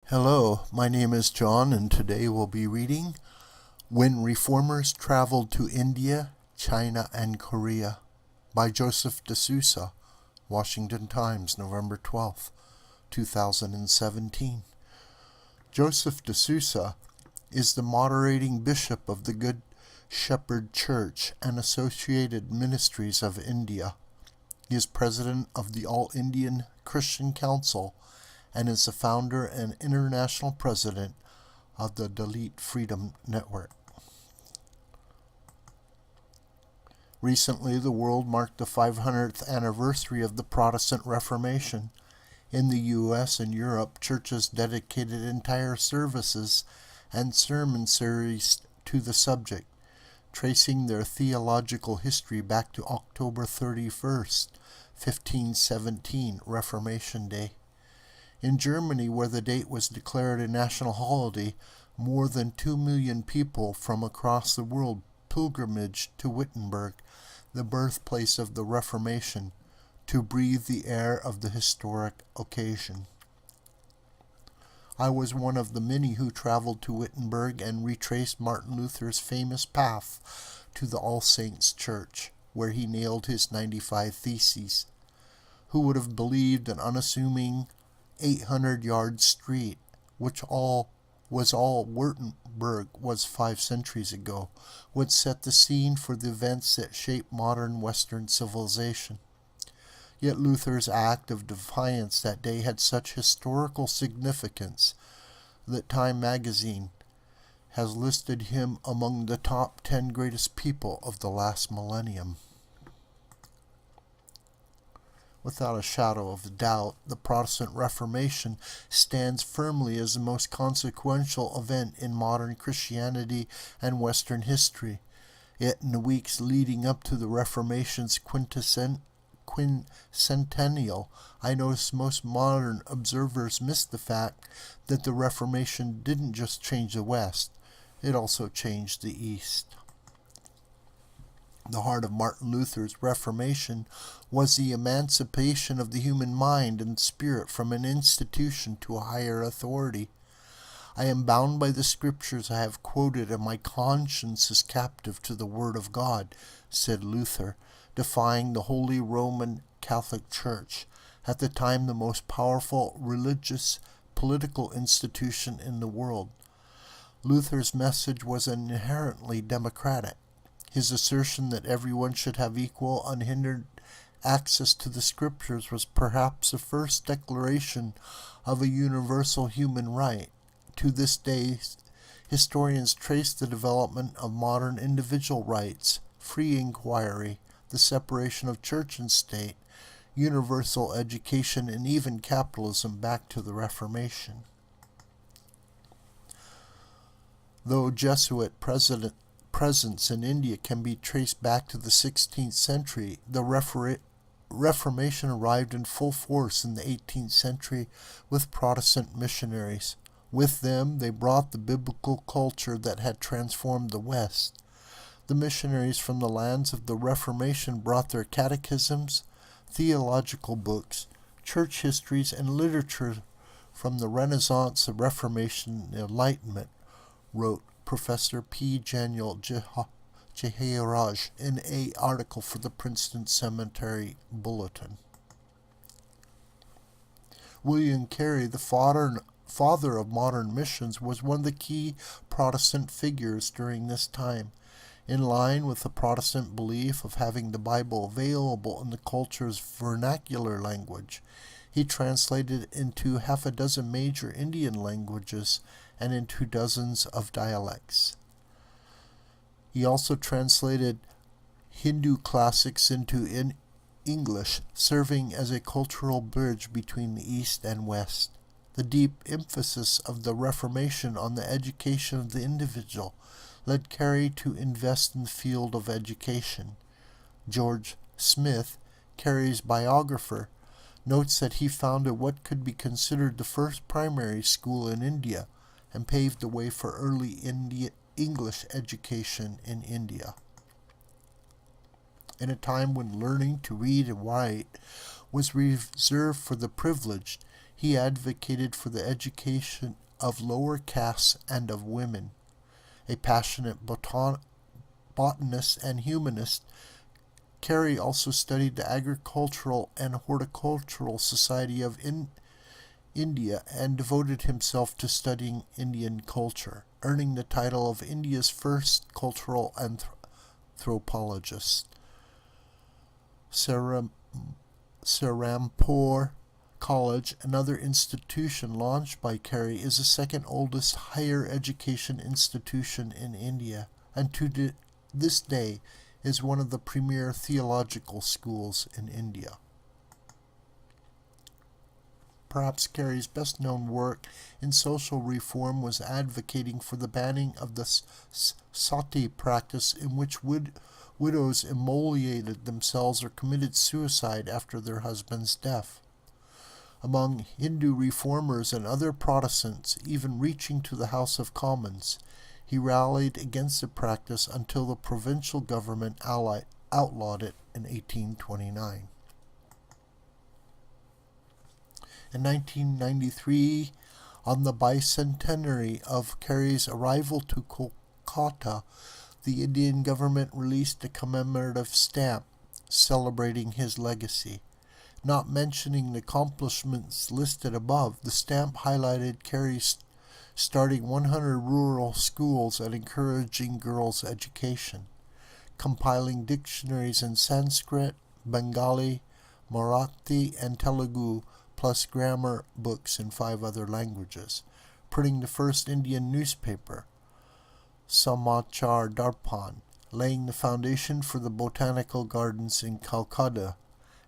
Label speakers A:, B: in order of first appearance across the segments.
A: Hello, my name is John, and today we'll be reading When Reformers Traveled to India, China, and Korea by Joseph de Sousa, Washington Times, November 12th, 2017. Joseph de Sousa is the moderating bishop of the Good Shepherd Church and Associated Ministries of India. He is president of the All Indian Christian Council and is the founder and international president of the Dalit Freedom Network. Recently, the world marked the 500th anniversary of the Protestant Reformation. In the U.S. and Europe, churches dedicated entire services and sermon series to the subject, tracing their theological history back to October 31st, 1517, Reformation Day. In Germany, where the date was declared a national holiday, more than 2 million people from across the world pilgrimaged to Wittenberg, the birthplace of the Reformation, to breathe the air of the historic occasion. I was one of the many who traveled to Wittenberg and retraced Martin Luther's famous path to the All Saints Church, where he nailed his 95 Theses. Who would have believed an unassuming 800-yard street, which was all Wittenberg was 5 centuries ago, would set the scene for the events that shape modern Western civilization. Yet Luther's act of defiance that day had such historical significance that Time magazine has listed him among the top 10 greatest people of the last millennium. Without a shadow of doubt, the Protestant Reformation stands firmly as the most consequential event in modern Christianity and Western history. Yet in the weeks leading up to the Reformation's quincentennial, I noticed most modern observers miss the fact that the Reformation didn't just change the West, it also changed the East. The heart of Martin Luther's Reformation was the emancipation of the human mind and spirit from an institution to a higher authority. I am bound by the scriptures I have quoted, and my conscience is captive to the word of God, said Luther, defying the Holy Roman Catholic Church, at the time the most powerful religious political institution in the world. Luther's message was inherently democratic. His assertion that everyone should have equal, unhindered access to the scriptures was perhaps the first declaration of a universal human right. To this day, historians trace the development of modern individual rights, free inquiry, the separation of church and state, universal education, and even capitalism back to the Reformation. Though Jesuit presence in India can be traced back to the 16th century, the Reformation arrived in full force in the 18th century with Protestant missionaries. With them, they brought the biblical culture that had transformed the West. The missionaries from the lands of the Reformation brought their catechisms, theological books, church histories, and literature from the Renaissance, the Reformation, and the Enlightenment, wrote Professor P. Daniel Jeharaj in an article for the Princeton Cemetery Bulletin. William Carey, the father of modern missions, was one of the key Protestant figures during this time. In line with the Protestant belief of having the Bible available in the culture's vernacular language, he translated into half a dozen major Indian languages and into dozens of dialects. He also translated Hindu classics into English, serving as a cultural bridge between the East and West. The deep emphasis of the Reformation on the education of the individual led Carey to invest in the field of education. George Smith, Carey's biographer, notes that he founded what could be considered the first primary school in India and paved the way for early English education in India. In a time when learning to read and write was reserved for the privileged, He advocated for the education of lower castes and of women. A passionate botanist and humanist, Carey also studied the Agricultural and Horticultural Society of India and devoted himself to studying Indian culture, earning the title of India's first cultural anthropologist. Serampore College, another institution launched by Carey, is the second oldest higher education institution in India, and to this day is one of the premier theological schools in India. Perhaps Carey's best-known work in social reform was advocating for the banning of the sati practice, in which widows immolated themselves or committed suicide after their husband's death. Among Hindu reformers and other Protestants, even reaching to the House of Commons, he rallied against the practice until the provincial government outlawed it in 1829. In 1993, on the bicentenary of Carey's arrival to Kolkata, the Indian government released a commemorative stamp celebrating his legacy. Not mentioning the accomplishments listed above, the stamp highlighted Carey's starting 100 rural schools and encouraging girls' education, compiling dictionaries in Sanskrit, Bengali, Marathi, and Telugu, plus grammar books in 5 other languages, printing the first Indian newspaper, Samachar Darpan, laying the foundation for the botanical gardens in Calcutta,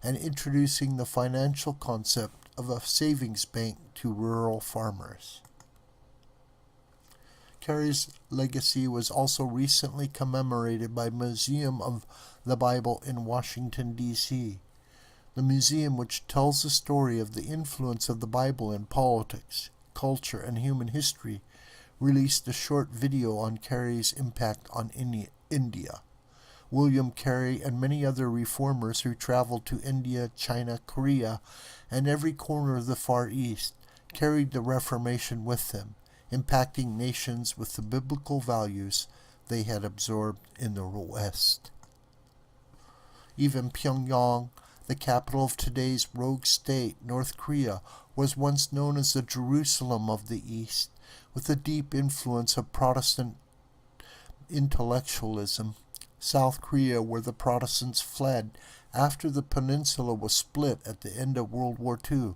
A: and introducing the financial concept of a savings bank to rural farmers. Carey's legacy was also recently commemorated by Museum of the Bible in Washington, D.C. The museum, which tells the story of the influence of the Bible in politics, culture, and human history, released a short video on Carey's impact on India. William Carey and many other reformers who traveled to India, China, Korea, and every corner of the Far East carried the Reformation with them, impacting nations with the biblical values they had absorbed in the West. Even Pyongyang, the capital of today's rogue state, North Korea, was once known as the Jerusalem of the East, with a deep influence of Protestant intellectualism. South Korea, where the Protestants fled after the peninsula was split at the end of World War II,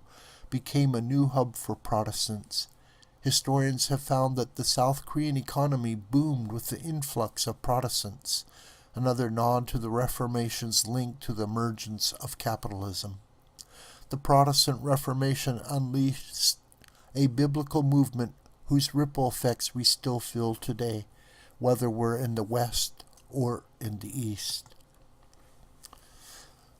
A: became a new hub for Protestants. Historians have found that the South Korean economy boomed with the influx of Protestants, another nod to the Reformation's link to the emergence of capitalism. The Protestant Reformation unleashed a biblical movement whose ripple effects we still feel today, whether we're in the West or in the East.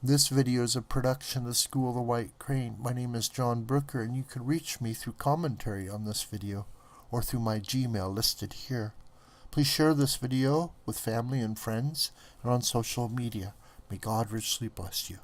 A: This video is a production of the School of the White Crane. My name is John Brooker, and you can reach me through commentary on this video or through my Gmail listed here. Please share this video with family and friends and on social media. May God richly bless you.